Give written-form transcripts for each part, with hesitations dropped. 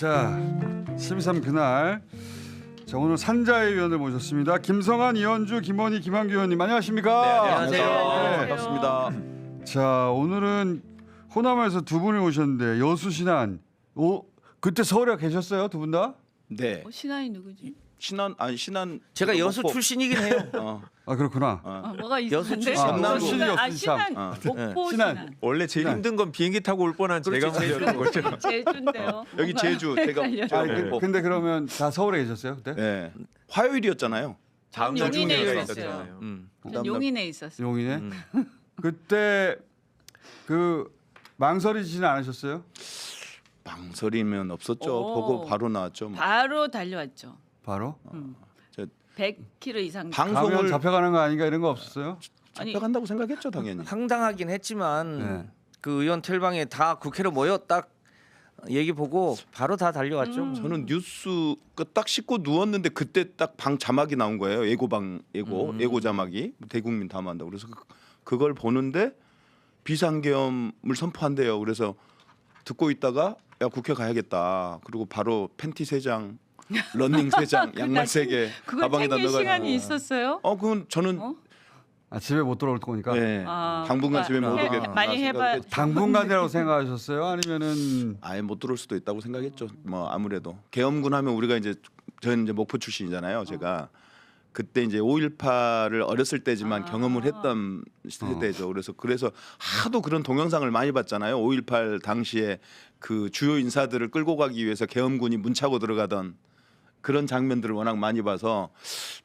자, 12.3 그날. 자, 오늘 산자의 위원을 모셨습니다. 김성한, 이현주, 김원희, 김한규 의원님 안녕하십니까? 네, 안녕하세요. 네. 반갑습니다. 자, 오늘은 호남에서 두 분이 오셨는데 여수 신안. 그때 서울에 계셨어요, 두 분 다? 네. 신안이 누구지? 신안 제가 여수 목포. 출신이긴 해요. 아, 그렇구나. 뭐가 여수 있었는데? 출신. 아, 신안, 여수 신안, 어. 목포 신안. 신안. 원래 제일 힘든 건 비행기 타고 올 뻔한 제가 문제였던 거죠. 제주인데요. 여기 제주 제가 헷갈려요. 근데 그러면 다 서울에 계셨어요, 그때? 네. 화요일이었잖아요. 다음 전 날 용인에 중계가 있었어요. 있었잖아요. 전 용인에 있었어요. 용인에? 그때 그 망설이지는 않으셨어요? 망설이면 없었죠. 오. 보고 바로 나왔죠. 뭐. 바로 달려왔죠. 바로? 저 100km 이상. 방- 가면 방송을- 잡혀가는 거 아닌가 이런 거 없었어요? 아니, 잡혀간다고 생각했죠, 당연히. 황당하긴 했지만 네. 그 의원 텔방에 다 국회로 모여 딱 얘기 보고 바로 다 달려왔죠. 저는 뉴스 딱 씻고 누웠는데 그때 딱 방 자막이 나온 거예요. 예고 자막이 대국민 담화한다. 그래서 그걸 보는데 비상계엄을 선포한대요. 그래서 듣고 있다가 야 국회 가야겠다. 그리고 바로 팬티 3장, 러닝 3장, 양말 3개 그걸 가방에다 챙길 넣어가지고. 시간이 있었어요? 그건 저는 어? 아, 집에 못 돌아올 거니까. 네. 아, 당분간 집에 못 해- 오게 많이 해봐. 당분간이라고 생각하셨어요? 아니면은 아예 못 들어올 수도 있다고 생각했죠. 뭐 아무래도 계엄군 하면 우리가 저는 이제 목포 출신이잖아요. 제가 그때 이제 5.18을 어렸을 때지만 경험을 했던 세대죠. 그래서 하도 그런 동영상을 많이 봤잖아요. 5.18 당시에 그 주요 인사들을 끌고 가기 위해서 계엄군이 문 차고 들어가던 그런 장면들을 워낙 많이 봐서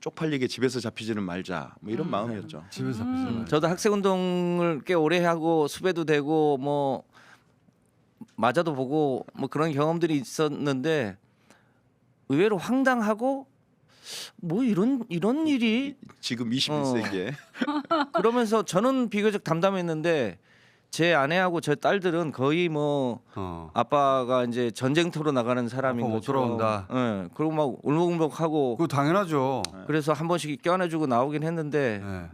쪽팔리게 집에서 잡히지는 말자 뭐 이런 마음이었죠. 집에서 잡혔어요. 저도 학생운동을 꽤 오래 하고 수배도 되고 뭐 맞아도 보고 뭐 그런 경험들이 있었는데 의외로 황당하고 뭐 이런 일이 지금 21세기에 그러면서 저는 비교적 담담했는데 제 아내하고 제 딸들은 거의 뭐 아빠가 이제 전쟁터로 나가는 사람인 아빠 못 것처럼. 돌아온다. 예. 그리고 막 울먹울먹하고 그거 당연하죠. 그래서 한 번씩 껴안아주고 나오긴 했는데 네.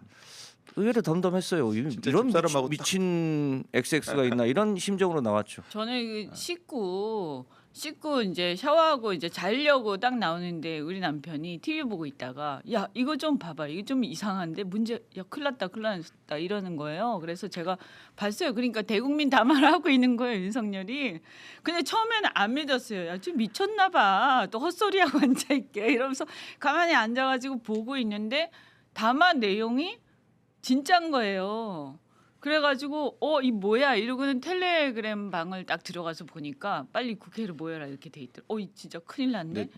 의외로 덤덤했어요. 이런 집사람하고 미친 XX가 있나 이런 심정으로 나왔죠. 저는 그 씻고 이제 샤워하고 이제 자려고 딱 나오는데 우리 남편이 TV 보고 있다가 야 이거 좀 봐봐 이거 좀 이상한데 야 큰일 났다 이러는 거예요. 그래서 제가 봤어요. 그러니까 대국민 담화를 하고 있는 거예요 윤석열이. 근데 처음에는 안 믿었어요. 야 좀 미쳤나 봐. 또 헛소리하고 앉아있게 이러면서 가만히 앉아가지고 보고 있는데 담화 내용이 진짜인 거예요. 그래가지고 이 뭐야 이러고는 텔레그램 방을 딱 들어가서 보니까 빨리 국회로 모여라 이렇게 돼 있더라고. 이 진짜 큰일 났네.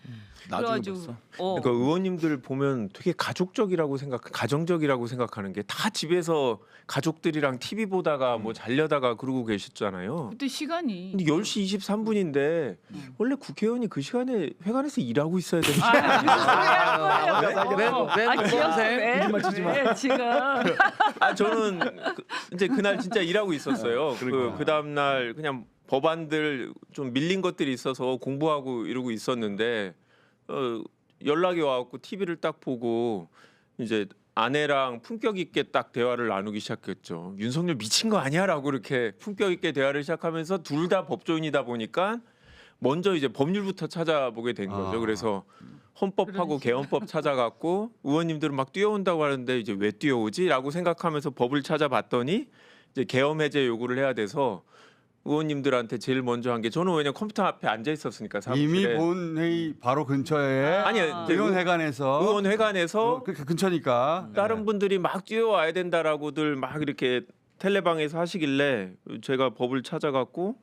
나중에 봤어. 그러니까 의원님들 보면 되게 가정적이라고 생각하는 게 다 집에서 가족들이랑 TV 보다가 뭐 잘려다가 그러고 계셨잖아요. 그때 시간이 근데 10시 23분인데 원래 국회의원이 그 시간에 회관에서 일하고 있어야 되는 지금 저는 이제 그날 진짜 일하고 있었어요. 그 다음 날 그냥 법안들 좀 밀린 것들이 있어서 공부하고 이러고 있었는데 연락이 와갖고 TV를 딱 보고 이제 아내랑 품격 있게 딱 대화를 나누기 시작했죠. 윤석열 미친 거 아니야라고 이렇게 품격 있게 대화를 시작하면서 둘 다 법조인이다 보니까 먼저 이제 법률부터 찾아보게 된 거죠. 그래서 헌법하고 개헌법 찾아갔고 의원님들은 막 뛰어온다고 하는데 이제 왜 뛰어오지라고 생각하면서 법을 찾아봤더니 이제 계엄 해제 요구를 해야 돼서 의원님들한테 제일 먼저 한 게 저는 왜냐면 컴퓨터 앞에 앉아 있었으니까 사무실에. 이미 본회의 바로 근처에 아니요, 의원회관에서 의원회관에서 그 근처니까 다른 분들이 막 뛰어와야 된다라고들 막 이렇게 텔레방에서 하시길래 제가 법을 찾아갖고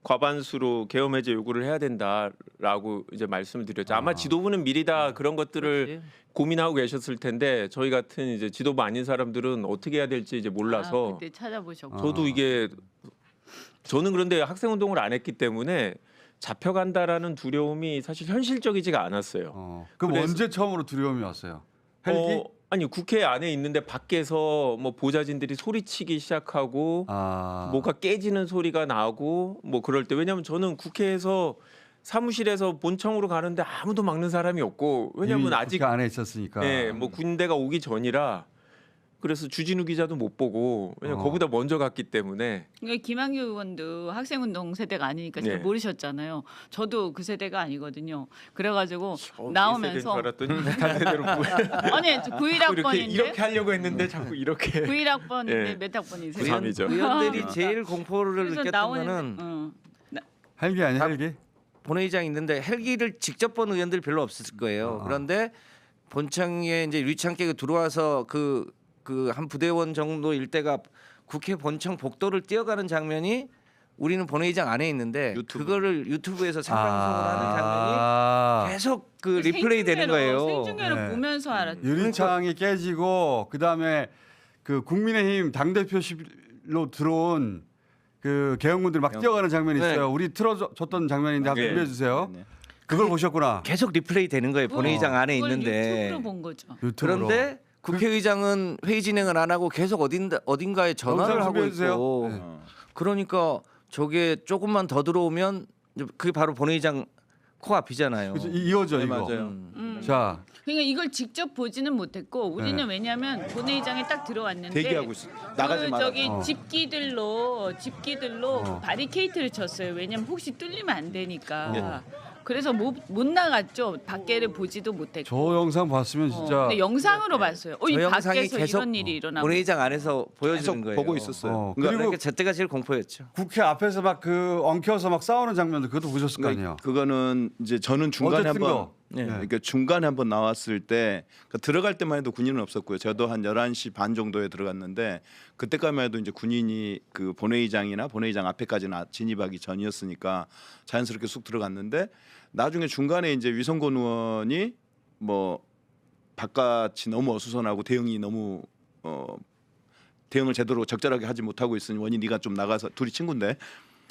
과반수로 계엄 해제 요구를 해야 된다라고 이제 말씀을 드렸죠. 아마 지도부는 미리 다 그런 것들을 고민하고 계셨을 텐데 저희 같은 이제 지도부 아닌 사람들은 어떻게 해야 될지 이제 몰라서 그때 찾아보셨고. 저도 이게 저는 그런데 학생운동을 안 했기 때문에 잡혀간다라는 두려움이 사실 현실적이지가 않았어요. 그럼 그래서- 언제 처음으로 두려움이 왔어요? 헬기? 아니 국회 안에 있는데 밖에서 뭐 보좌진들이 소리치기 시작하고 뭐가 깨지는 소리가 나고 뭐 그럴 때 왜냐하면 저는 국회에서 사무실에서 본청으로 가는데 아무도 막는 사람이 없고 왜냐하면 이미 아직 국회 안에 있었으니까. 뭐 군대가 오기 전이라 그래서 주진우 기자도 못 보고 왜냐 어. 거기다 먼저 갔기 때문에 그러니까 김한규 의원도 학생운동 세대가 아니니까 잘 네. 모르셨잖아요. 저도 그 세대가 아니거든요. 그래가지고 어, 나오면서 줄 알았더니 반대대로 아니 91학번인데 이렇게 하려고 했는데 자꾸 이렇게 91학번인데 예. 몇 학번이세요? 구삼. 삼이죠. 의원들이 제일 공포를 그래서 느꼈던 나오는 거는 헬기 아니야 헬기? 본회의장이 있는데 헬기를 직접 본 의원들 별로 없었을 거예요. 아. 그런데 본청에 이제 유치원 깨고 들어와서 그 한 부대원 정도 일대가 국회 본청 복도를 뛰어가는 장면이 우리는 본회의장 안에 있는데 유튜브. 그거를 유튜브에서 생방송을 하는 장면이 아. 계속 그 리플레이 되는 거예요. 생중계로 네. 보면서 알았죠. 유리창이 깨지고 그다음에 그 국민의힘 당 대표실로 들어온 그 개헌군들이 막 뛰어가는 장면이 네. 있어요. 우리 틀어줬던 장면인데 한번 네. 준비해 주세요. 네. 그걸 보셨구나. 계속 리플레이 되는 거예요. 본회의장 안에 그걸 있는데. 유튜브로 본 거죠. 유튜브로. 그런데 국회의장은 회의 진행을 안 하고 계속 어딘가에 전화를 영상 하고 준비해 주세요. 있고 네. 그러니까 저게 조금만 더 들어오면 이제 그게 바로 본회의장 코앞이잖아요. 그래서 이거죠 네, 이거. 맞아요. 자, 그러니까 이걸 직접 보지는 못했고 우리는 네. 왜냐하면 본회의장에 딱 들어왔는데 대기하고 있어. 나가지 그 마라. 저기 어. 집기들로 어. 바리케이트를 쳤어요. 왜냐면 혹시 뚫리면 안 되니까. 어. 그래서 못 나갔죠. 밖에를 보지도 못했고. 저 영상 봤으면 진짜 근데 영상으로 봤어요. 이 저 영상이 밖에서 계속 이런 일이 일어나고. 본회의장 안에서 보여주는 계속 거예요. 보고 있었어요. 그리고 그러니까 저때가 제일 공포였죠. 국회 앞에서 막 그 엉켜서 막 싸우는 장면도 그것도 보셨을 거 아니에요. 그거는 이제 저는 중간에 어제 뜬 한번 거. 네. 그러니까 중간에 한번 나왔을 때 그러니까 들어갈 때만 해도 군인은 없었고요. 저도 한 11시 반 정도에 들어갔는데 그때까지만 해도 이제 군인이 그 본회의장이나 본회의장 앞에까지는 진입하기 전이었으니까 자연스럽게 쑥 들어갔는데 나중에 중간에 이제 위성곤 의원이 뭐 바깥이 너무 어수선하고 대응이 너무 대응을 제대로 적절하게 하지 못하고 있으니 원희 네가 좀 나가서 둘이 친구인데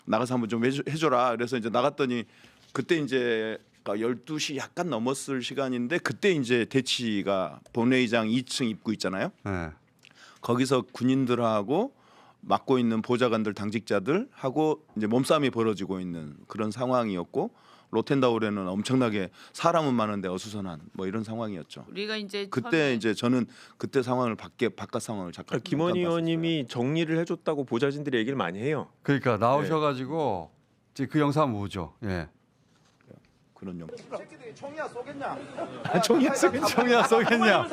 나가서 한번 좀 해줘라. 그래서 이제 나갔더니 그때 이제 12시 약간 넘었을 시간인데 그때 이제 대치가 본회의장 2층 입구 있잖아요. 네. 거기서 군인들하고 맡고 있는 보좌관들 당직자들 하고 이제 몸싸움이 벌어지고 있는 그런 상황이었고 로텐다울에는 엄청나게 사람은 많은데 어수선한 뭐 이런 상황이었죠. 우리가 이제 그때 처음에 이제 저는 그때 상황을 바깥 상황을 잠깐 김원희 봤었어요. 의원님이 정리를 해줬다고 보좌진들이 얘기를 많이 해요. 그러니까 나오셔가지고 이제 그 영상 보죠. 예. 그런 용. 총이야 쏘겠냐?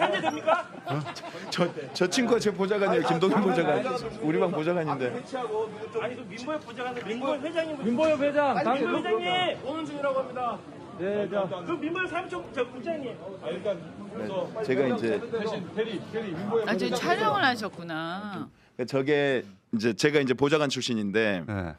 저 친구가 제 보좌관이에요. 김동현 보좌관. 우리 방 보좌관인데. 아니 그 민보협 보좌관 민보협 회장님 민보협 회장 아니 그 회장님 오는 중이라고 합니다. 네, 그 민보협 사무처 저 부장님. 네, 제가 이제 저 촬영을 하셨구나. 저게 이제 제가 이제 보좌관 출신인데 네.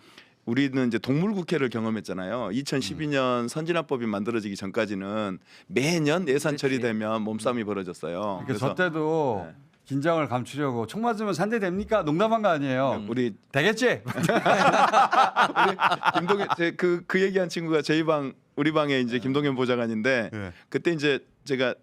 우리는 이제 동물국회를 경험했잖아요. 2012년 선진화법이 만들어지기 전까지는 매년 예산 처리되면 몸싸움이 벌어졌어요. 그러니까 저 때도 네. 긴장을 감추려고 총 맞으면 산대 됩니까? 농담한 거 아니에요. 우리 되겠지? 김동현 그 얘기한 친구가 저희 방 우리 방에 이제 김동현 보좌관인데 네. 그때 이제 제가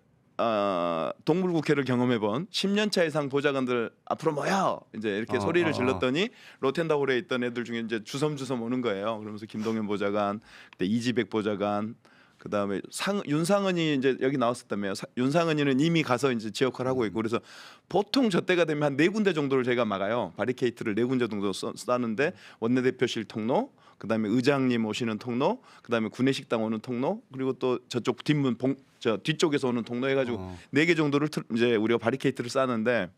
동물국회를 경험해본 10년 차 이상 보좌관들 앞으로 모여 이제 이렇게 소리를 질렀더니 로텐다홀에 있던 애들 중에 이제 주섬주섬 오는 거예요. 그러면서 김동현 보좌관, 그때 이지백 보좌관, 그 다음에 윤상은이 이제 여기 나왔었다며요. 윤상은이는 이미 가서 이제 지역화를 하고 있고 그래서 보통 저 때가 되면 한 4군데 정도를 제가 막아요. 바리케이트를 4군데 정도 쌓는데 원내대표실 통로, 그다음에 의장님 오시는 통로, 그다음에 구내식당 오는 통로, 그리고 또 저쪽 뒷문 저 뒤쪽에서 오는 통로 해가지고 4개 정도를 이제 우리가 바리케이트를 쌓는데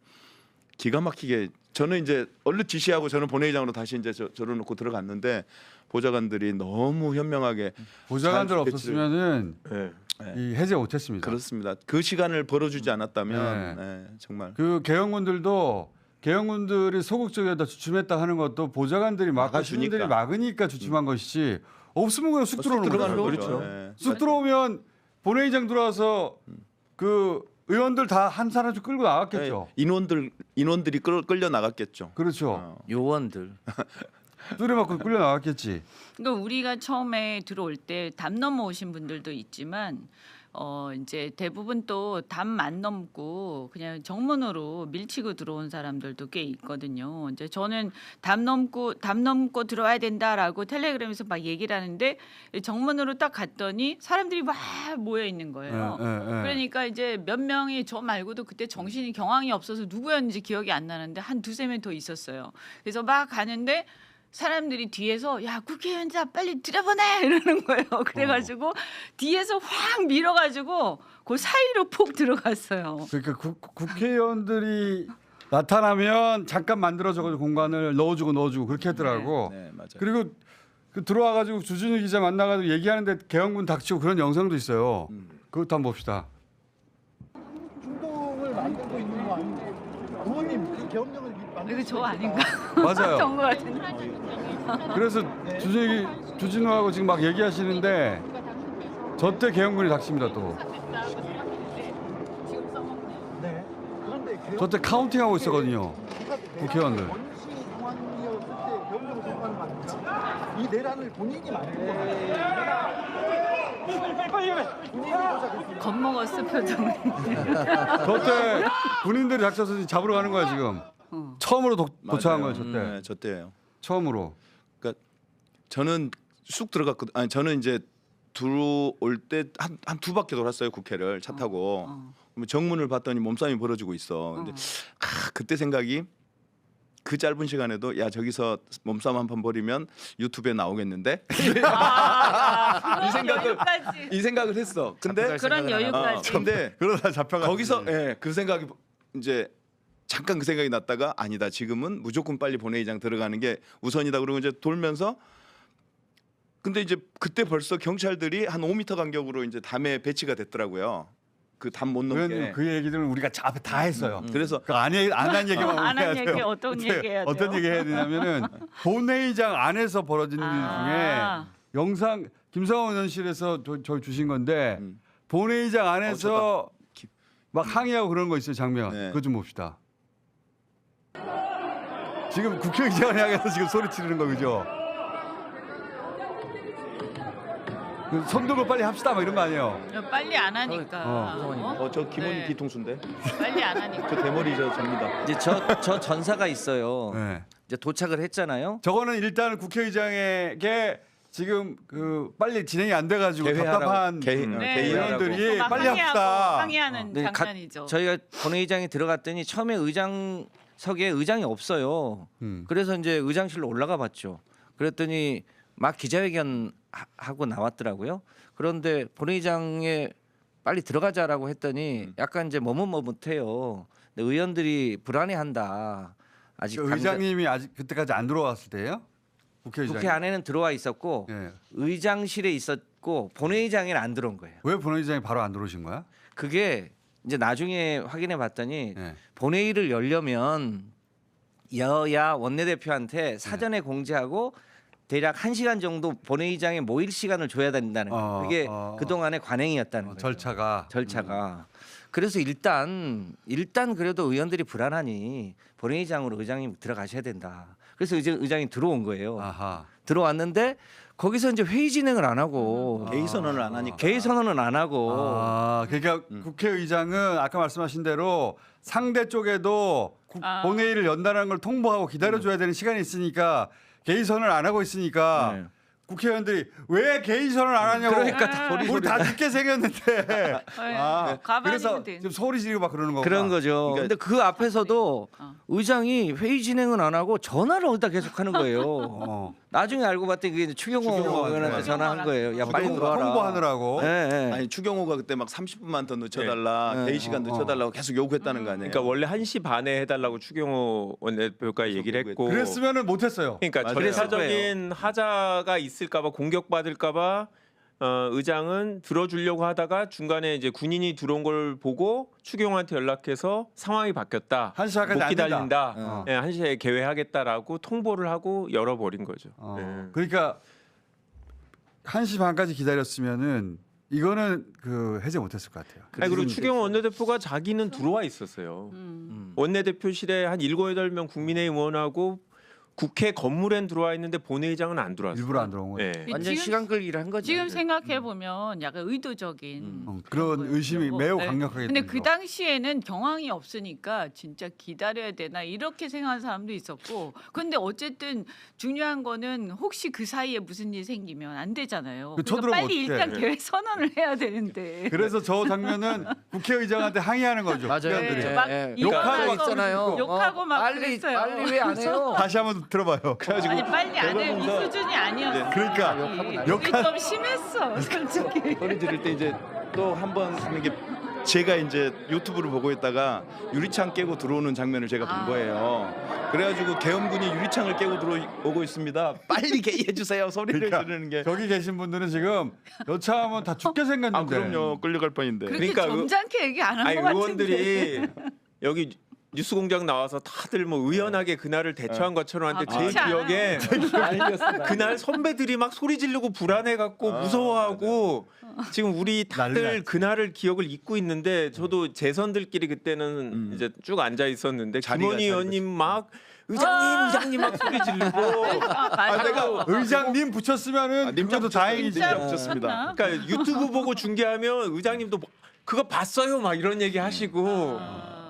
기가 막히게 저는 이제 얼른 지시하고 저는 본회의장으로 다시 이제 저러놓고 들어갔는데 보좌관들이 너무 현명하게 보좌관들 잘 없었으면은 네. 이 해제 못했습니다. 그렇습니다. 그 시간을 벌어주지 않았다면 네. 네, 정말 그 개헌군들도 개헌군들이 소극적이다 주춤했다 하는 것도 보좌관들이 막아주니까. 시민들이 막으니까 주춤한 것이지 없으면 그냥 쑥 들어오는 들어가는 거죠. 거죠. 그렇죠. 네. 쑥 들어오면 본회의장 들어와서 그 의원들 다 한 사람씩 끌고 나갔겠죠. 네, 인원들이 끌려 나갔겠죠. 그렇죠. 어. 요원들 뚜레 맞고 끌려 나갔겠지. 그러니까 우리가 처음에 들어올 때 담 넘어오신 분들도 있지만 이제 대부분 또 담 안 넘고 그냥 정문으로 밀치고 들어온 사람들도 꽤 있거든요. 이제 저는 담 넘고 들어와야 된다라고 텔레그램에서 막 얘기를 하는데 정문으로 딱 갔더니 사람들이 막 모여 있는 거예요. 그러니까 이제 몇 명이 저 말고도 그때 정신이 경황이 없어서 누구였는지 기억이 안 나는데 한 두세 명 더 있었어요. 그래서 막 가는데 사람들이 뒤에서 야 국회의원자 빨리 들여보내 이러는 거예요. 그래가지고 뒤에서 확 밀어가지고 그 사이로 폭 들어갔어요. 그러니까 국회의원들이 나타나면 잠깐 만들어줘가지고 공간을 넣어주고 그렇게 했더라고. 네, 맞아요. 그리고 그 들어와가지고 주진우 기자 만나가지고 얘기하는데 개헌군 닥치고 그런 영상도 있어요. 그것도 한번 봅시다. 중동을 만들고 있는 거 아니에요? 의원님 그 계엄령을 이거 저 아닌가? 맞아요. 정거 같은데. 그래서 주진우하고 지금 막 얘기하시는데 저 때 개헌군이 닥칩니다 또. 네. 그런데 저 때 카운팅하고 있었거든요. 국회의원들. 원시 상황이었을 때 계엄령을 선포하는 거 아닙니까? 이 내란을 본인이 만든 거예요. 겁먹었어 표정이. 저 때 군인들이 닥쳐서 잡으러 가는 거야 지금. 처음으로 도착한 거예요 저 때. 네, 저 때예요. 처음으로. 그러니까 저는 쑥 들어갔거든. 아니 저는 이제 들어올 때 한 두 바퀴 돌았어요 국회를 차 타고. 그러면 정문을 봤더니 몸싸움이 벌어지고 있어. 근데 그때 생각이 그 짧은 시간에도 야 저기서 몸싸움 한 판 벌이면 유튜브에 나오겠는데 이 생각을 했어. 근데 그런 여유까지. 근데 그러다 잡혀가. 거기서 그 생각이 이제 잠깐 그 생각이 났다가 아니다 지금은 무조건 빨리 본회의장 들어가는 게 우선이다 그러고 이제 돌면서 근데 이제 그때 벌써 경찰들이 한 5m 간격으로 이제 담에 배치가 됐더라고요. 그 담 못 넘게. 그 얘기들은 우리가 저 앞에 다 했어요. 그래서 그 안 한 얘기만 안 해야 한 돼요. 얘기 어떤 얘기 해야 돼요? 어떤 얘기 해야 되냐면은 본회의장 안에서 벌어진 일 중에 영상 김성원 의원실에서 저희 주신 건데 본회의장 안에서 막 항의하고 그런 거 있어요 장면. 네. 그거 좀 봅시다. 지금 국회의장을 향해서 지금 소리 지르는 거 그죠? 손 들고 빨리 합시다 막 이런 거 아니에요? 빨리 안 하니까. 저 기본이 네. 뒤통수인데 빨리 안 하니까. 저 대머리 저 접니다. 이제 저 전사가 있어요. 네. 이제 도착을 했잖아요. 저거는 일단 국회의장에게 지금 그 빨리 진행이 안 돼가지고 개회하라고. 답답한 의원들이 막 빨리 항의하고 합시다. 항의하는 네, 장면이죠. 저희가 본회의장에 들어갔더니 처음에 의장석에 의장이 없어요. 그래서 이제 의장실로 올라가 봤죠. 그랬더니 막 기자회견 하고 나왔더라고요. 그런데 본회의장에 빨리 들어가자라고 했더니 약간 이제 머뭇머뭇해요. 근데 의원들이 불안해한다. 아직 그 의장님이 아직 그때까지 안 들어왔을 때예요? 국회의장. 국회 안에는 들어와 있었고 예. 의장실에 있었고 본회의장에는 안 들어온 거예요. 왜 본회의장이 바로 안 들어오신 거야? 그게 이제 나중에 확인해 봤더니 예. 본회의를 열려면 여야 원내대표한테 사전에 공지하고 대략 1시간 정도 본회의장에 모일 시간을 줘야 된다는 거예요. 그게 그동안의 관행이었다는 거예요. 절차가. 그래서 일단 그래도 의원들이 불안하니 본회의장으로 의장님 들어가셔야 된다. 그래서 이제 의장이 들어온 거예요. 아하. 들어왔는데 거기서 이제 회의 진행을 안 하고 개의 선언을 안 하니까. 개의 선언은 안 하고 그러니까 국회의장은 아까 말씀하신 대로 상대 쪽에도 본회의를 연다는 걸 통보하고 기다려줘야 되는 시간이 있으니까 개의선을 안 하고 있으니까 네. 국회의원들이 왜 개의선을 안 하냐고. 그러니까 우리 다 듣게 생겼는데. 가만히 그래서 있으면 돼. 지금 소리 지르고 막 그러는 거구나. 그런 거죠. 그러니까 근데 그 앞에서도 의장이 회의 진행은 안 하고 전화를 어디다 계속 하는 거예요. 나중에 알고 봤더니 그게 추경호 의원한테 전화한 거예요. 야 빨리 들어와라. 홍보하느라고. 네, 네. 아니 추경호가 그때 막 30분만 더 늦춰달라 네. 대의 시간 늦춰달라고 계속 요구했다는 거 아니에요? 그러니까 원래 1시 반에 해달라고 추경호 원내대표가 얘기를 했고 그랬으면은 못했어요. 그러니까 맞아요. 절차적인 하자가 있을까봐 공격받을까봐 의장은 들어주려고 하다가 중간에 이제 군인이 들어온 걸 보고 추경호한테 연락해서 상황이 바뀌었다. 1시 반까지 못 안 기다린다. 된다. 네, 1시에 개회하겠다라고 통보를 하고 열어버린 거죠. 네. 그러니까 1시 반까지 기다렸으면은 이거는 그 해제 못했을 것 같아요. 아니, 그리고 추경호 원내대표가 자기는 들어와 있었어요. 원내대표실에 한 7, 8명 국민의힘 의원하고 국회 건물엔 들어와 있는데 본회의장은 안 들어왔어요. 일부러 안 들어온 거예요. 예. 완전 지금- 시간 끌기를 한 거죠. 지금 생각해 보면 약간 의도적인 그런 거예요. 의심이 그리고, 매우 네. 강력하게 근데 들죠. 그 당시에는 경황이 없으니까 진짜 기다려야 되나 이렇게 생각하는 사람도 있었고, 근데 어쨌든 중요한 거는 혹시 그 사이에 무슨 일이 생기면 안 되잖아요. 그 그러니까 쳐들어오면 빨리 어떡해. 일단 계획 선언을 해야 되는데. 그래서 저 장면은 국회의장한테 항의하는 거죠. 맞아요. 국회의원들이. 네. 막 욕하고 일어나서 있잖아요. 욕하고 막 빨리 그랬어요. 빨리 왜 안 해요? 다시 한번 들어봐요. 아니 빨리 안 해. 이 수준이 아니었어. 그러니까 욕이 좀 심했어, 솔직히. 소리 지를 때 이제 또 한 번 하는 게 제가 이제 유튜브를 보고 있다가 유리창 깨고 들어오는 장면을 제가 본 거예요. 그래가지고 계엄군이 유리창을 깨고 들어오고 있습니다. 빨리 개의해 주세요. 소리를 그러니까 지르는 게. 저기 계신 분들은 지금 여차하면 다 죽게 생겼는데. 아 그럼요. 끌려갈 뻔인데. 그렇게 그러니까 점잖게 얘기 안 한 아니 것 같은데. 의원들이 여기 뉴스공장 나와서 다들 뭐 의연하게 그날을 대처한 것처럼 하는데 제 그렇지 않아요. 기억에 그날 선배들이 막 소리 지르고 불안해 갖고 무서워하고 지금 우리 다들 난리 그날을 기억을 잊고 있는데 저도 재선들끼리 그때는 이제 쭉 앉아 있었는데 김원희 의원님 막 의장님 막 소리 지르고 맞아. 의장님 붙였으면은 님 그래도 다행이지. 진짜 없었습니다. 그러니까 유튜브 보고 중계하면 의장님도 뭐, 그거 봤어요 막 이런 얘기 하시고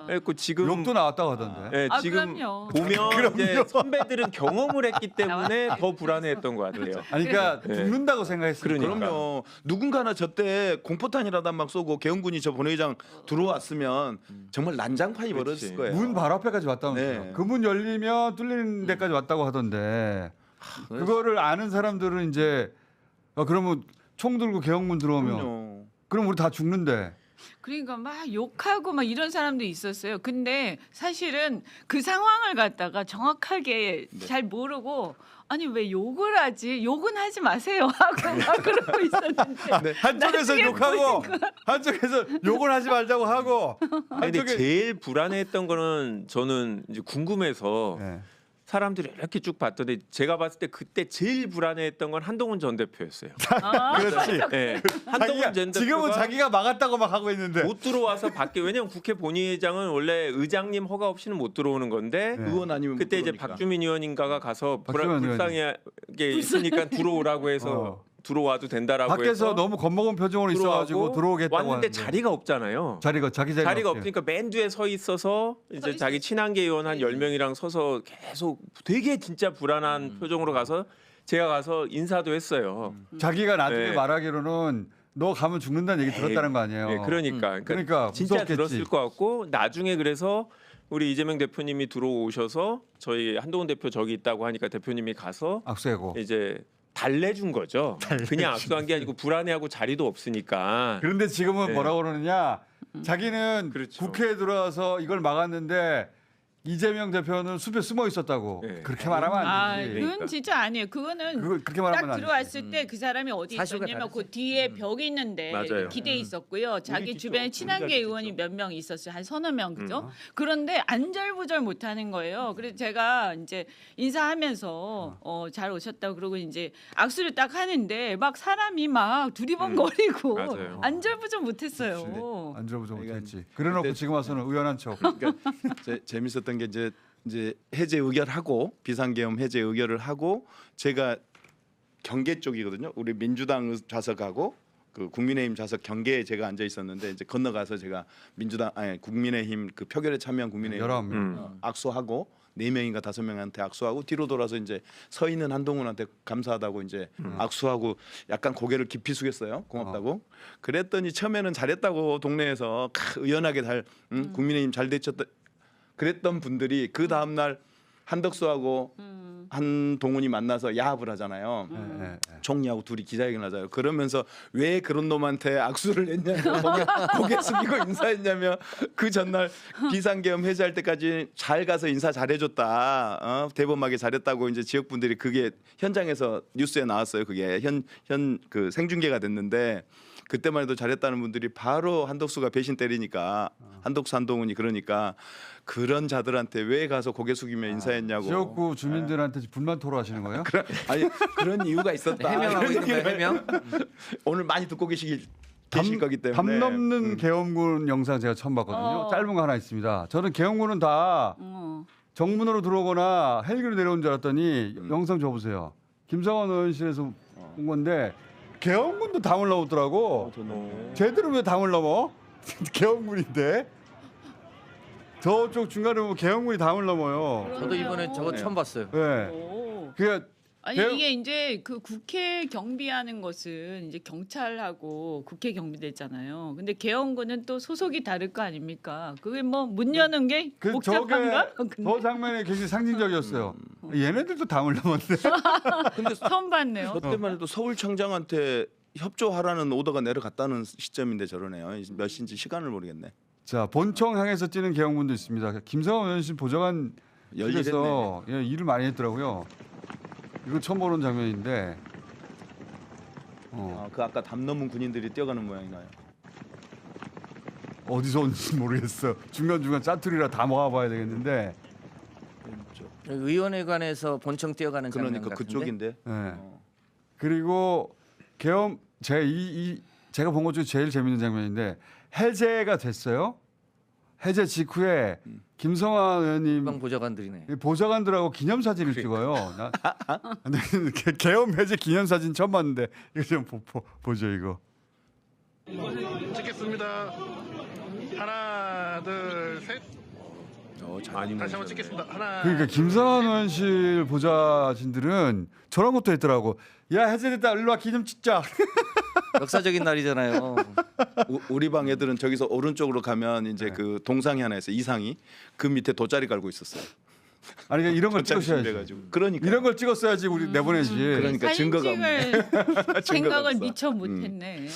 그래갖고 지금 욕도 나왔다고 하던데. 네, 아, 지금 그럼요. 보면 이제 선배들은 경험을 했기 때문에 더 불안해했던 것 같아요. 아니 그러니까 네. 죽는다고 생각했으니까. 그러니까. 그럼요. 누군가나 저때 공포탄이라도 막 쏘고 계엄군이 저 본회의장 들어왔으면 정말 난장판이 그렇지. 벌어졌을 거예요. 문 바로 앞에까지 왔다면서요. 네. 그 문 열리면 뚫리는 데까지 왔다고 하던데. 그거를 아는 사람들은 이제 그러면 총 들고 계엄군 들어오면 그럼요. 그럼 우리 다 죽는데. 그러니까 막 욕하고 막 이런 사람도 있었어요. 근데 사실은 그 상황을 갖다가 정확하게 잘 모르고 아니 왜 욕을 하지? 욕은 하지 마세요 하고 막 그러고 있었는데 한쪽에서 나중에 욕하고 한쪽에서 욕을 하지 말자고 하고 근데 한쪽에 제일 불안해했던 거는 저는 이제 궁금해서 네. 사람들이 이렇게 쭉 봤더니 제가 봤을 때 그때 제일 불안해했던 건 한동훈 전 대표였어요. 그렇지. 네. 한동훈 자기가, 전 지금은 대표가 자기가 막았다고 막 하고 있는데. 못 들어와서 밖에 왜냐면 국회 본회의장은 원래 의장님 허가 없이는 못 들어오는 건데 네. 의원 아니면 못 그때 이제 들어오니까. 박주민 의원인가가 가서 박주민 불쌍하게 있으니까 들어오라고 해서 들어와도 된다라고 밖에서 해서 너무 겁먹은 표정으로 있어가지고 들어오겠다고 왔는데 하는데. 자리가 없잖아요. 자기 자리가 없으니까 맨 뒤에 서 있어서 이제 자기 친한계 의원 한 10명이랑 서서 계속 되게 진짜 불안한 표정으로 가서 제가 가서 인사도 했어요. 자기가 나중에 네. 말하기로는 너 가면 죽는다는 얘기 들었다는 거 아니에요. 네, 그러니까 그러니까 진짜 무섭겠지. 들었을 것 같고 나중에 그래서 우리 이재명 대표님이 들어오셔서 저희 한동훈 대표 저기 있다고 하니까 대표님이 가서 악수하고. 이제 달래준 거죠. 그냥 악수한 게 아니고 불안해하고 자리도 없으니까. 그런데 지금은 네. 뭐라고 그러느냐? 자기는 그렇죠. 국회에 들어와서 이걸 막았는데 이재명 대표는 숲에 숨어 있었다고. 네. 그렇게 말하면 아, 안 되지. 그건 진짜 아니에요. 그거는 그렇게 말하면 딱 안 돼. 들어왔을 때 그 사람이 어디 사실과 있었냐면 다르지. 그 뒤에 벽이 있는데 맞아요. 기대 있었고요. 자기 뒤쪽, 주변에 친한계 우리가 의원이 뒤쪽. 몇 명 있었어요. 한 서너 명 그죠? 그런데 안절부절 못하는 거예요. 그래서 제가 이제 인사하면서 잘 오셨다고 그러고 이제 악수를 딱 하는데 막 사람이 막 두리번거리고 맞아요. 안절부절 못했어요. 안 들어보지 그러니까 못했지. 그래놓고 그때- 지금 와서는 의연한 척. 그러니까 재밌었던 게 이제 해제 의결하고 비상계엄 해제 의결을 하고 제가 경계 쪽이거든요. 우리 민주당 좌석하고 그 국민의힘 좌석 경계에 제가 앉아 있었는데 이제 건너가서 제가 국민의힘 그 표결에 참여한 국민의힘 11명. 악수하고 4명인가 5명한테 악수하고 뒤로 돌아서 이제 서 있는 한동훈한테 감사하다고 이제 악수하고 약간 고개를 깊이 숙였어요. 고맙다고. 그랬더니 처음에는 잘했다고 동네에서 의연하게 잘 국민의힘 잘 되쳤다. 그랬던 분들이 그 다음 날 한덕수하고 한동훈이 만나서 야합을 하잖아요. 총리하고 둘이 기자회견을 하잖아요. 그러면서 왜 그런 놈한테 악수를 했냐면 고개 숙이고 인사했냐면 그 전날 비상계엄 해제할 때까지 잘 가서 인사 잘해줬다. 대범하게 잘했다고 이제 지역 분들이 그게 현장에서 뉴스에 나왔어요. 그게 현 그 생중계가 됐는데 그때만 해도 잘했다는 분들이 바로 한덕수가 배신 때리니까 한덕수 한동훈이 그러니까 그런 자들한테 왜 가서 고개 숙이며 인사했냐고. 지역구 주민들한테 불만 토로하시는 거예요? 아니 그런 이유가 있었다. 해명하고 이런 있는 거예요, 얘기를 해명? 오늘 많이 듣고 계실 거기 때문에. 담 넘는 계엄군 영상 제가 처음 봤거든요. 어. 짧은 거 하나 있습니다. 저는 계엄군은 다 어. 정문으로 들어오거나 헬기로 내려온 줄 알았더니 영상 줘보세요. 김성환 의원실에서 온 건데 계엄군도 담을 넘었더라고. 제대로 왜 담을 넘어? 계엄군인데. 저쪽 중간에 보면 계엄군이 담을 넘어요. 저도 이번에 저거 처음 봤어요. 네. 오. 그게 아니 계엄- 이게 이제 그 국회 경비하는 것은 이제 경찰하고 국회 경비대잖아요. 근데 계엄군은 또 소속이 다를 거 아닙니까? 그게 뭐 문 여는 게 그 복잡한가? 저게 저 장면이 굉장히 상징적이었어요. 얘네들도 담을 넘었네. 근데 처음 봤네요. 저 때만 해도 서울청장한테 협조하라는 오더가 내려갔다는 시점인데 저러네요. 몇 시인지 시간을 모르겠네. 자 본청 향해서 뛰는 계엄군도 있습니다. 김성환 의원실 보좌관 실에서 예, 일을 많이 했더라고요. 이거 처음 보는 장면인데. 그 아까 담 넘은 군인들이 뛰어가는 모양이 나요. 어디서 온지 모르겠어. 중간중간 짜투리라 다 모아봐야 되겠는데. 의원회관에서 본청 뛰어가는 장면 그러니까 같은데. 그쪽인데. 네. 그리고 계엄 제가 본 것 중에 제일 재밌는 장면인데 해제가 됐어요. 해제 직후에 김성환 의원님 일방 보좌관들이네. 보좌관들하고 기념사진을 찍어요. 근데 계엄 해제 기념사진 처음 봤는데 이거 좀 보죠 이거. 찍겠습니다. 하나, 둘, 셋. 많이 다시 한번 찍겠습니다. 하나. 그러니까 김성환 의원실 보좌진들은 저런 것도 했더라고. 야 해제됐다. 일로 와 기념 찍자. 역사적인 날이잖아요. 우리 방 애들은 저기서 오른쪽으로 가면 이제 그 동상이 하나 있어요. 이상이 그 밑에 돗자리 깔고 있었어요. 아니 그러니까 이런 걸 돗자리 찍으셔야지. 준비해가지고. 그러니까 이런 걸 찍었어야지 우리 내보내지. 그러니까 사진 증거가 찍을 생각을 없어. 미처 못했네.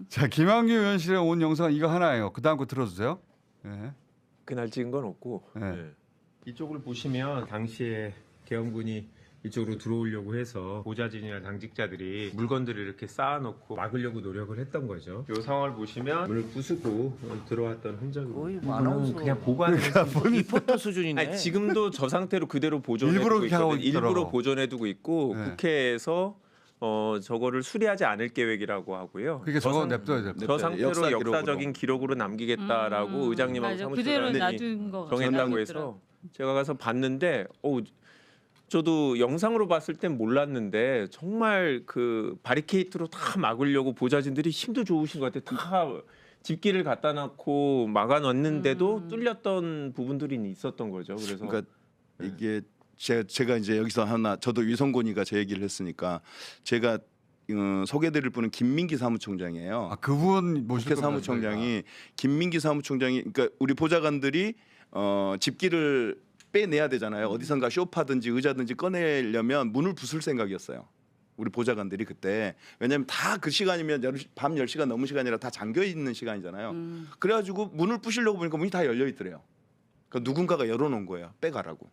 자 김한규 의원실에 온 영상 이거 하나예요. 그 다음 거 들어주세요. 네. 그날 찍은 건 없고. 네. 네. 이쪽을 보시면 당시에 계엄군이 이쪽으로 들어오려고 해서 보좌진이나 당직자들이 물건들을 이렇게 쌓아놓고 막으려고 노력을 했던 거죠. 이 상황을 보시면 문을 부수고 들어왔던 흔적이 거의 이거는 아나운서. 그냥 보관을 리포터 수준이네. 아니, 지금도 저 상태로 그대로 일부러 보존해두고 그렇게 하고 있거든요. 일부러 있더라고. 보존해두고 있고 네. 국회에서 저거를 수리하지 않을 계획이라고 하고요. 그러니까 저거 냅둬야 돼. 저 상태로 역사 기록으로. 역사적인 기록으로 남기겠다라고 의장님하고 맞아. 그대로 사무처장이 놔둔 거 정했다고 같더라고요. 해서 제가 가서 봤는데 저도 영상으로 봤을 땐 몰랐는데 정말 그 바리케이트로 다 막으려고 보좌진들이 힘도 좋으신 것 같아요. 다 집기를 갖다 놓고 막아놨는데도 뚫렸던 부분들이 있었던 거죠. 그래서 그러니까 이게 제가 이제 여기서 하나 저도 위성곤이가 제 얘기를 했으니까 제가 소개드릴 분은 김민기 사무총장이에요. 아 그분 모실 국회 겁니다, 사무총장이 김민기 사무총장이 그러니까 우리 보좌관들이 집기를 빼내야 되잖아요. 어디선가 쇼파든지 의자든지 꺼내려면 문을 부술 생각이었어요. 우리 보좌관들이 그때 왜냐하면 다 그 시간이면 밤 10시가 넘은 시간이라 다 잠겨 있는 시간이잖아요. 그래가지고 문을 부시려고 보니까 문이 다 열려 있더래요. 그러니까 누군가가 열어놓은 거예요. 빼가라고.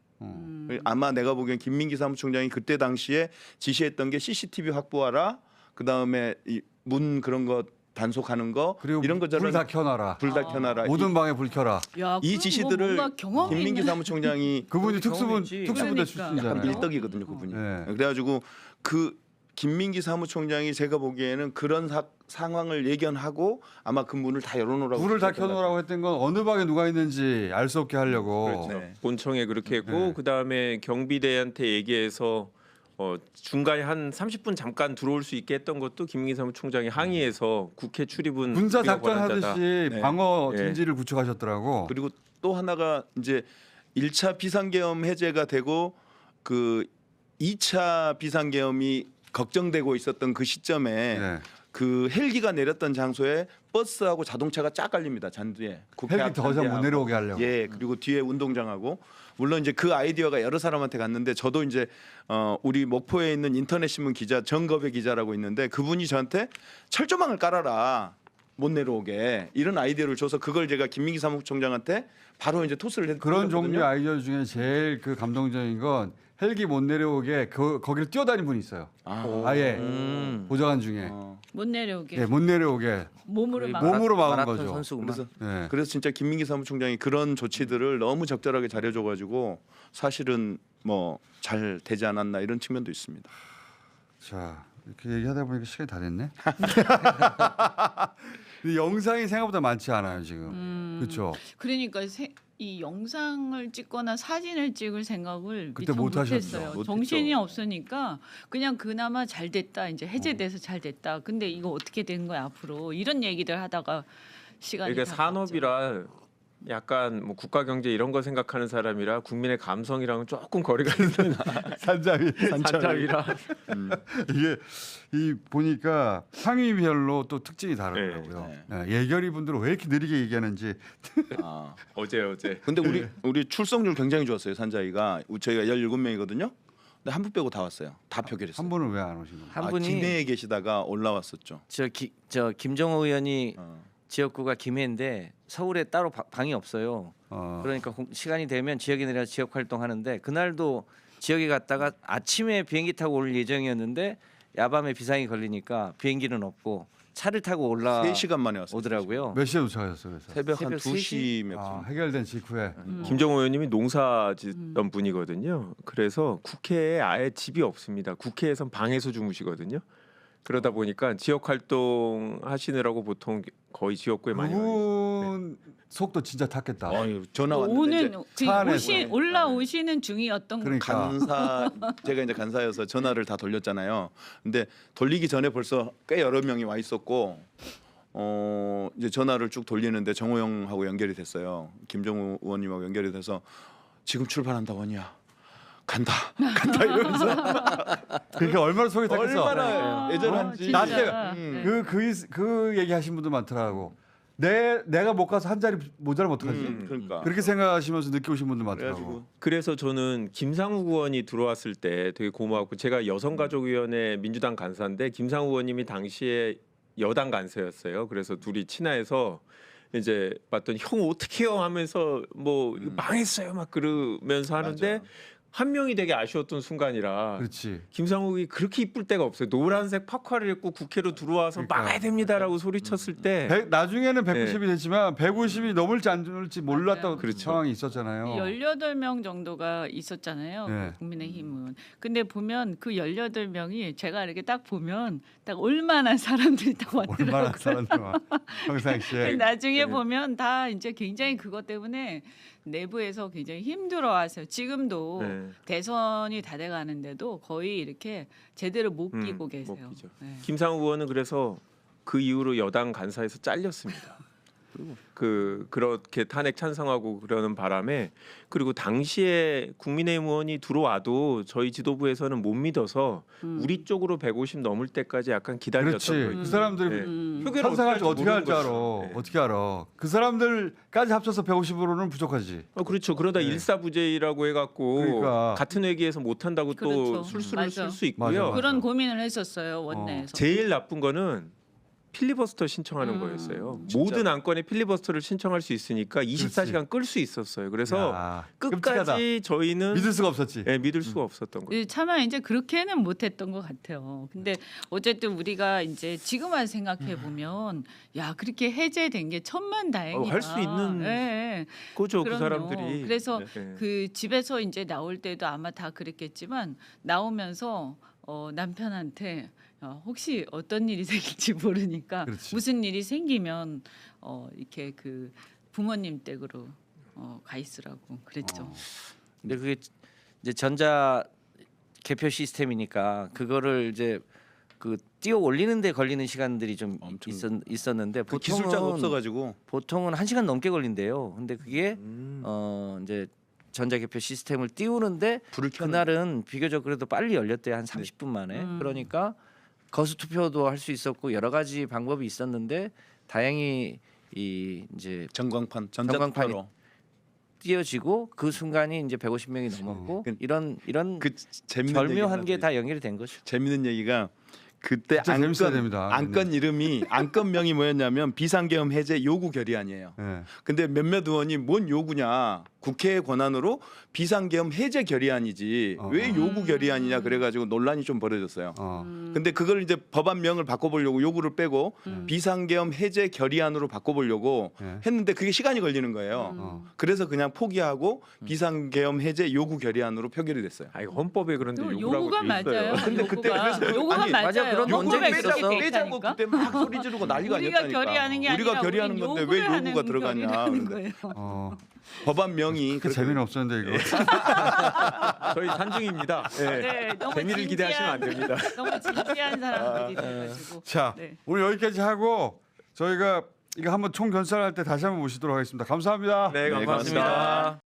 아마 내가 보기엔 김민기 사무총장이 그때 당시에 지시했던 게 CCTV 확보하라. 그 다음에 문 그런 거 단속하는 거 그리고 이런 거잖아요. 불 다 켜놔라. 불 다 켜놔라. 모든 방에 불 켜라. 야, 이 지시들을 뭔가 경험이 김민기 있는- 사무총장이 그분이 경험이지. 특수부대 그러니까. 출신이잖아요. 약간 밀떡이거든요, 그분이. 네. 그래가지고 그 김민기 사무총장이 제가 보기에는 그런 상황을 예견하고 아마 그 문을 다 열어놓으라고. 불을 다 그랬던 것 켜놓으라고 했던 건 어느 방에 누가 있는지 알 수 없게 하려고. 그렇죠. 네. 본청에 그렇게 했고 네. 그다음에 경비대한테 얘기해서 중간에 한 30분 잠깐 들어올 수 있게 했던 것도 김민기 사무총장이 항의해서 국회 출입은 군사 우리가 작전 권한자다. 하듯이 네. 방어 네. 진지를 구축하셨더라고. 그리고 또 하나가 이제 1차 비상계엄 해제가 되고 그 2차 비상계엄이 걱정되고 있었던 그 시점에 네. 그 헬기가 내렸던 장소에 버스하고 자동차가 쫙 깔립니다. 잔디에. 국회 헬기 앞 더 이상 못 잔디하고. 내려오게 하려고. 예, 그리고 뒤에 운동장하고 물론 이제 그 아이디어가 여러 사람한테 갔는데 저도 이제 우리 목포에 있는 인터넷 신문 기자 정겁의 기자라고 있는데 그분이 저한테 철조망을 깔아라. 못 내려오게 이런 아이디어를 줘서 그걸 제가 김민기 사무총장한테 바로 이제 토스를 했거든요. 그런 종류의 아이디어 중에 제일 그 감동적인 건 헬기 못 내려오게 거기를 뛰어다닌 분이 있어요. 아예 보좌관 중에 못 내려오게 네, 못 내려오게 몸으로 막 몸으로 막은 마라톤 거죠. 선수구만. 그래서 네. 그래서 진짜 김민기 사무총장이 그런 조치들을 너무 적절하게 잘해줘가지고 사실은 뭐 잘 되지 않았나 이런 측면도 있습니다. 자 이렇게 얘기하다 보니까 시간이 다 됐네. 근데 영상이 생각보다 많지 않아요 지금. 그렇죠. 그러니까 이 영상을 찍거나 사진을 찍을 생각을 그때 미처 못 하셨죠. 못했어요. 못했죠. 정신이 없으니까 그냥 그나마 잘 됐다, 이제 해제돼서 잘 됐다. 근데 이거 어떻게 된 거야 앞으로, 이런 얘기들 하다가 시간이 이게 다 산업이라 약간 뭐 국가 경제 이런 거 생각하는 사람이라 국민의 감성이랑은 조금 거리가 있는 산잡이라 이게 이 보니까 상위별로 또 특징이 다르더라고요. 네, 예결위 분들은 왜 이렇게 느리게 얘기하는지. 아. 어제 근데 우리 출석률 굉장히 좋았어요. 산자위가 저희가 17명이거든요. 근데 한 분 빼고 다 왔어요. 다 표결했어요. 한 분은 왜 안 오신 거예요? 한 분이 김해에 계시다가 올라왔었죠. 저 김정호 의원이 어. 지역구가 김해인데 서울에 따로 방이 없어요. 그러니까 시간이 되면 지역에 내려 지역 활동하는데 그날도 지역에 갔다가 아침에 비행기 타고 올 예정이었는데 야밤에 비상이 걸리니까 비행기는 없고 차를 타고 올라 3시간 만에 왔어요. 오더라고요. 몇 시에 도착하셨어요? 그래서? 새벽 한 새벽 2시 몇 아, 분. 해결된 직후에. 김정호 의원님이 농사 짓던 분이거든요. 그래서 국회에 아예 집이 없습니다. 국회에선 방에서 주무시거든요. 그러다 보니까 지역 활동 하시느라고 보통 거의 지역구에 많이 와요. 그분 속도 진짜 탔겠다. 어휴, 전화 왔는데 오는 이제 차 안에서. 올라오시는 중이었던 거. 그러니까 간사 제가 이제 간사여서 전화를 다 돌렸잖아요. 근데 돌리기 전에 벌써 꽤 여러 명이 와 있었고 이제 전화를 쭉 돌리는데 정호영하고 연결이 됐어요. 김정우 의원님하고 연결이 돼서 지금 출발한다 원이야. 간다 이러면서 그러니까 얼마나 속이 탔겠어. 얼마나 애절한지. 진짜. 나한테 그 얘기하신 분도 많더라고. 내가 못 가서 한 자리 모자라면 어떡하지? 그러니까 그렇게 생각하시면서 늦게 오신 분들 많더라고. 그래가지고 그래서 저는 김상욱 의원이 들어왔을 때 되게 고마웠고, 제가 여성가족위원회 민주당 간사인데 김상욱 의원님이 당시에 여당 간사였어요. 그래서 둘이 친해서 이제 봤더니 형 어떡해요 하면서 뭐 망했어요 막 그러면서 하는데 맞아. 한 명이 되게 아쉬웠던 순간이라 그렇지. 김상욱이 그렇게 이쁠 때가 없어요. 노란색 파카를 입고 국회로 들어와서 그러니까. 막아야 됩니다라고 소리쳤을 때 나중에는 190이 됐지만 150이 넘을지 안 넘을지 몰랐던 그렇죠. 상황이 있었잖아요. 18명 정도가 있었잖아요. 네. 국민의힘은. 근데 보면 그 18명이 제가 이렇게 딱 보면 딱 올만한 사람들이 딱 왔더라고요. 얼마나 사람들만 평상시에. 나중에 보면 다 이제 굉장히 그것 때문에 내부에서 굉장히 힘들어하세요. 지금도 네. 대선이 다 돼가는데도 거의 이렇게 제대로 못 끼고 못 계세요. 끼죠. 네. 김상욱 의원은 그래서 그 이후로 여당 간사에서 잘렸습니다. 그렇게 탄핵 찬성하고 그러는 바람에, 그리고 당시에 국민의힘 의원이 들어와도 저희 지도부에서는 못 믿어서 우리 쪽으로 150 넘을 때까지 약간 기다렸던 그렇지. 거예요. 그 사람들이 네. 표결을 찬성할지 어떻게 모르는 할 줄 알아. 거죠. 네. 어떻게 알아. 그 사람들까지 합쳐서 150으로는 부족하지. 그렇죠. 그러다 네. 일사부재라고 해갖고 그러니까. 같은 회기에서 못 한다고 또 그렇죠. 술수를 맞아. 쓸 수 있고요. 맞아. 그런 고민을 했었어요 원내에서. 제일 나쁜 거는 필리버스터 신청하는 거였어요. 모든 안건에 필리버스터를 신청할 수 있으니까 24시간 끌 수 있었어요. 그래서 야, 끝까지 끔찍하다. 저희는 믿을 수가 없었지. 믿을 수가 없었던 거예요. 차마 이제 그렇게는 못했던 것 같아요. 근데 어쨌든 우리가 이제 지금만 생각해 보면 야 그렇게 해제된 게 천만다행이다. 할 수 있는 네. 거죠, 그 그럼요. 사람들이. 그래서 네. 그 집에서 이제 나올 때도 아마 다 그랬겠지만 나오면서 남편한테 혹시 어떤 일이 생길지 모르니까 그렇지. 무슨 일이 생기면 이렇게 그 부모님 댁으로 가 있으라고 그랬죠. 근데 그게 이제 전자 개표 시스템이니까 그거를 이제 그 띄워 올리는 데 걸리는 시간들이 좀 엄청- 있었는데 그 기술자가 없어가지고 보통은 1시간 넘게 걸린대요. 근데 그게 이제 전자 개표 시스템을 띄우는데 불을 켜는 그날은 비교적 그래도 빨리 열렸대요. 한 30분 만에. 그러니까 거수 투표도 할 수 있었고 여러 가지 방법이 있었는데 다행히 이 이제 전광판 전광판이 전자투표로 띄어지고 그 순간이 이제 150명이 넘었고 이런 그 재밌는 절묘한 얘기가 게 다 연결이 된 거죠. 재밌는 얘기가 그때 진짜 재밌어야 됩니다. 안건 이름이 안건명이 뭐였냐면 비상계엄 해제 요구 결의안이에요. 네. 근데 몇몇 의원이 뭔 요구냐 국회의 권한으로 비상계엄 해제 결의안이지 왜 요구 결의안이냐 그래가지고 논란이 좀 벌어졌어요. 근데 그걸 이제 법안명을 바꿔보려고 요구를 빼고 비상계엄 해제 결의안으로 바꿔보려고 했는데 그게 시간이 걸리는 거예요. 그래서 그냥 포기하고 비상계엄 해제 요구 결의안으로 표결이 됐어요. 아 이거 헌법에 그런데 또 요구라고 요구가 돼 있어요. 맞아요. 근데 그때 요구가. 그래서 요구가 아니, 맞아요. 맞아, 그런 논쟁이 요구가 있었어. 그렇게 돼 빼자고 있다니까. 그때 막 소리 지르고 난리가 우리가 아니었다니까. 결의하는 게 우리가 아니라 결의하는 우린 건데 왜 요구를 요구가 하는 들어가냐. 결의라는 그런데 거예요. 법안명이 그렇게 재미는 없었는데 이거. 저희 산중입니다. 네. 네, 너무 재미를 기대하시면 안 진지한- 됩니다. 너무 진지한 사람들이 돼가지고. 자, 네. 오늘 여기까지 하고 저희가 이거 한번 총 결산할 때 다시 한번 모시도록 하겠습니다. 감사합니다. 네, 네, 감사합니다. 고맙습니다.